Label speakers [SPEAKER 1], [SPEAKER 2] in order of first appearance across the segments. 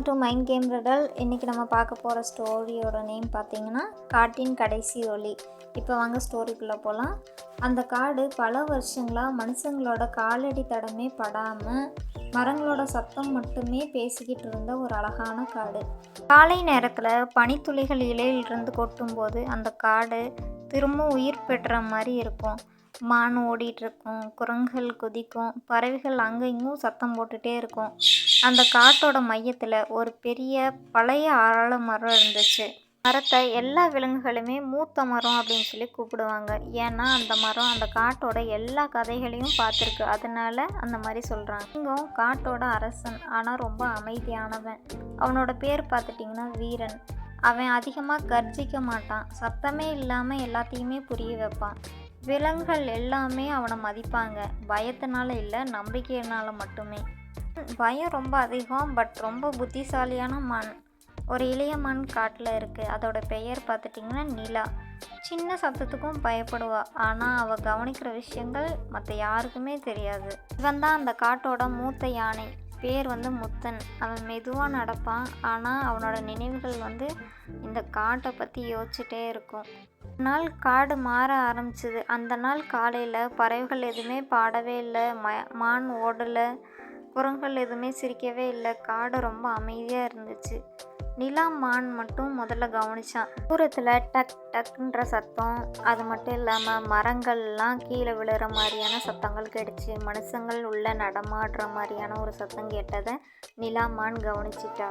[SPEAKER 1] To mind game riddle. இன்றைக்கி நம்ம பார்க்க போகிற ஸ்டோரியோட நேம் பார்த்திங்கன்னா காட்டின் கடைசி ஒலி. இப்போ வாங்க ஸ்டோரிக்குள்ளே போகலாம். அந்த காடு பல வருஷங்களாக மனுஷங்களோட காலடி தடமே படாமல் மரங்களோட சத்தம் மட்டுமே பேசிக்கிட்டு இருந்த ஒரு அழகான காடு. காலை நேரத்தில் பனித்துளிகள் இலையிலிருந்து கொட்டும்போது அந்த காடு திரும்ப உயிர் பெற்ற மாதிரி இருக்கும். மான் ஓடிட்டுருக்கும், குரங்குகள் குதிக்கும், பறவைகள் அங்கே இங்கும் சத்தம் போட்டுகிட்டே இருக்கும். அந்த காட்டோட மையத்தில் ஒரு பெரிய பழைய ஆலமரம் இருந்துச்சு. மரத்தை எல்லா விலங்குகளுமே மூத்த மரம் அப்படின்னு சொல்லி கூப்பிடுவாங்க. ஏன்னா அந்த மரம் அந்த காட்டோட எல்லா கதைகளையும் பார்த்துருக்கு, அதனால அந்த மாதிரி சொல்கிறாங்க. இங்கும் காட்டோட அரசன், ஆனால் ரொம்ப அமைதியானவன். அவனோட பேர் பார்த்துட்டிங்கன்னா வீரன். அவன் அதிகமாக கர்ஜிக்க மாட்டான், சத்தமே இல்லாமல் எல்லாத்தையுமே புரிய வைப்பான். விலங்குகள் எல்லாமே அவனை மதிப்பாங்க, பயத்தினால இல்லை, நம்பிக்கையினால மட்டுமே. பயம் ரொம்ப அதிகம், பட் ரொம்ப புத்திசாலியான மான். ஒரு இளைய மான் காட்டில் இருக்குது. அதோட பெயர் பார்த்துட்டிங்கன்னா நிலா. சின்ன சத்தத்துக்கும் பயப்படுவா, ஆனால் அவள் கவனிக்கிற விஷயங்கள் மற்ற யாருக்குமே தெரியாது. இவன் தான் அந்த காட்டோட மூத்த யானை. பேர் முத்தன். அவன் மெதுவாக நடப்பான், ஆனால் அவனோட நினைவுகள் இந்த காட்டை பற்றி யோசிச்சுட்டே இருக்கும். ஒரு நாள் காடு மாற ஆரம்பிச்சிது. அந்த நாள் காலையில் பறவைகள் எதுவுமே பாடவே இல்லை, மான் ஓடலை, குரங்குகள் எதுவுமே சிரிக்கவே இல்லை. காடு ரொம்ப அமைதியாக இருந்துச்சு. நிலா மான் மட்டும் முதல்ல கவனிச்சான். தூரத்தில் டக் டக்குன்ற சத்தம், அது மட்டும் இல்லாமல் மரங்கள்லாம் கீழே விழுற மாதிரியான சத்தங்கள் கேட்டுச்சு. மனுஷங்கள் உள்ள நடமாடுற மாதிரியான ஒரு சத்தம் கேட்டதை நிலா மான் கவனிச்சிட்டா.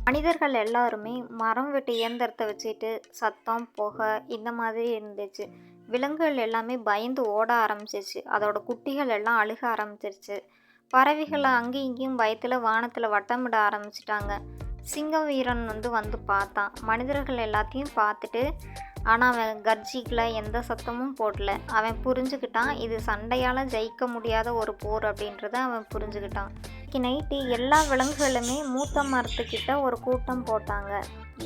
[SPEAKER 1] மனிதர்கள் எல்லாருமே மரம் வெட்டு இயந்திரத்தை வச்சுட்டு சத்தம், புகை இந்த மாதிரி இருந்துச்சு. விலங்குகள் எல்லாமே பயந்து ஓட ஆரம்பிச்சிருச்சு. அதோட குட்டிகள் எல்லாம் அழுக ஆரம்பிச்சிருச்சு. பறவைகள் அங்கேயும் இங்கேயும் பயத்தில் வானத்தில் வட்டமிட ஆரம்பிச்சிட்டாங்க. சிங்கம் வீரன் வந்து பார்த்தான். மனிதர்கள் எல்லாத்தையும் பார்த்துட்டு, ஆனால் அவன் கர்ஜிக்கல, எந்த சத்தமும் போடல. அவன் புரிஞ்சுக்கிட்டான், இது சண்டையால் ஜெயிக்க முடியாத ஒரு போர் அப்படின்றத அவன் புரிஞ்சுக்கிட்டான். இன்னைக்கு நைட்டு எல்லா விலங்குகளுமே மூத்த மரத்துக்கிட்ட ஒரு கூட்டம் போட்டாங்க.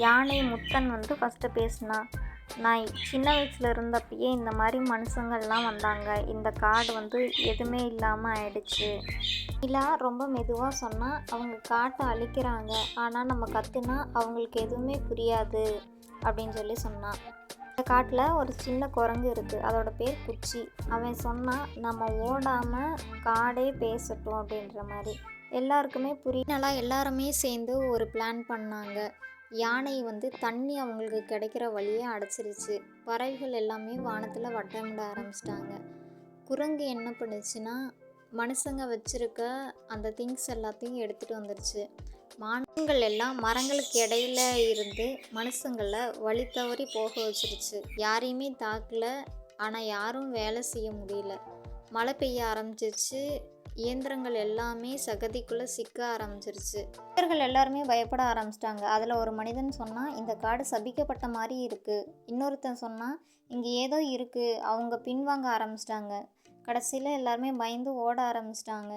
[SPEAKER 1] யானை முத்தன் ஃபஸ்ட்டு பேசினான். நான் சின்ன வயசில் இருந்தப்பயே இந்த மாதிரி மனுஷங்கள்லாம் வந்தாங்க, இந்த காடு எதுவுமே இல்லாமல் ஆயிடுச்சு. நிலா ரொம்ப மெதுவாக சொன்னால், அவங்க காட்டை அழிக்கிறாங்க, ஆனால் நம்ம கற்றுனா அவங்களுக்கு எதுவுமே புரியாது அப்படின்னு சொல்லி சொன்னான். இந்த காட்டில் ஒரு சின்ன குரங்கு இருக்குது, அதோட பேர் குச்சி. அவன் சொன்னால், நம்ம ஓடாமல் காடே பேசட்டும் அப்படின்ற மாதிரி. எல்லாருக்குமே புரியலாம். எல்லாருமே சேர்ந்து ஒரு பிளான் பண்ணாங்க. யானை தண்ணி அவங்களுக்கு கிடைக்கிற வழியை அடைச்சிருச்சு. பறவைகள் எல்லாமே வானத்தில் வட்டமிட ஆரம்பிச்சிட்டாங்க. குரங்கு என்ன பண்ணுச்சுன்னா, மனுஷங்க வச்சுருக்க அந்த திங்ஸ் எல்லாத்தையும் எடுத்துகிட்டு வந்துடுச்சு. மான்கள் எல்லாம் மரங்களுக்கு இடையில இருந்து மனுஷங்களை வழி தவறி போக வச்சிருச்சு. யாரையுமே தாக்கல, ஆனால் யாரும் வேலை செய்ய முடியல. மழை பெய்ய ஆரம்பிச்சிருச்சு. இயந்திரங்கள் எல்லாமே சகதிக்குள்ளே சிக்க ஆரம்பிச்சிருச்சு. மனிதர்கள் எல்லாருமே பயப்பட ஆரம்பிச்சிட்டாங்க. அதில் ஒரு மனிதன் சொன்னால், இந்த காடு சபிக்கப்பட்ட மாதிரி இருக்குது. இன்னொருத்தன் சொன்னால், இங்கே ஏதோ இருக்குது. அவங்க பின்வாங்க ஆரம்பிச்சிட்டாங்க. கடைசியில் எல்லாருமே பயந்து ஓட ஆரம்பிச்சிட்டாங்க.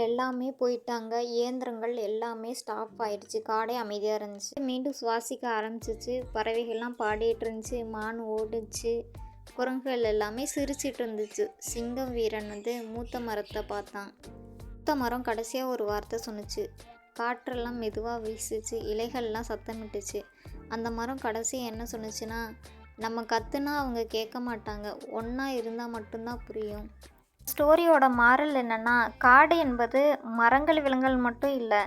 [SPEAKER 1] எல்லாமே போயிட்டாங்க. இயந்திரங்கள் எல்லாமே ஸ்டாப் ஆயிடுச்சு. காடே அமைதியாக இருந்துச்சு. மீண்டும் சுவாசிக்க ஆரம்பிச்சிச்சு. பறவைகள்லாம் பாடிட்டு இருந்துச்சு. மான் ஓடிச்சு. குரங்குகள் எல்லாமே சிரிச்சிட்டு இருந்துச்சு. சிங்கம் வீரன் மூத்த மரத்தை பார்த்தான். மூத்த மரம் கடைசியாக ஒரு வார்த்தை சொன்னுச்சு. காற்றெல்லாம் மெதுவாக வீசிச்சு. இலைகள்லாம் சத்தமிட்டுச்சு. அந்த மரம் கடைசியாக என்ன சொன்னுச்சுன்னா, நம்ம கற்றுனா அவங்க கேட்க மாட்டாங்க, ஒன்றா இருந்தால் மட்டும்தான் புரியும். ஸ்டோரியோட மாறல் என்னென்னா, காடு என்பது மரங்கள் விலங்குகள் மட்டும் இல்லை,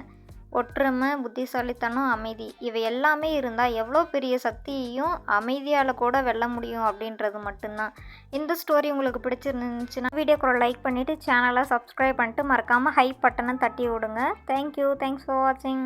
[SPEAKER 1] ஒற்றுமை, புத்திசாலித்தனம், அமைதி, இவை எல்லாமே இருந்தால் எவ்வளோ பெரிய சக்தியையும் அமைதியால் கூட வெல்ல முடியும் அப்படின்றது மட்டும்தான். இந்த ஸ்டோரி உங்களுக்கு பிடிச்சிருந்துச்சுன்னா வீடியோக்கு ஒரு லைக் பண்ணிவிட்டு சேனலை சப்ஸ்கிரைப் பண்ணிட்டு மறக்காமல் ஹை பட்டனை தட்டி விடுங்க. தேங்க்யூ. தேங்க்ஸ் ஃபார் வாட்சிங்.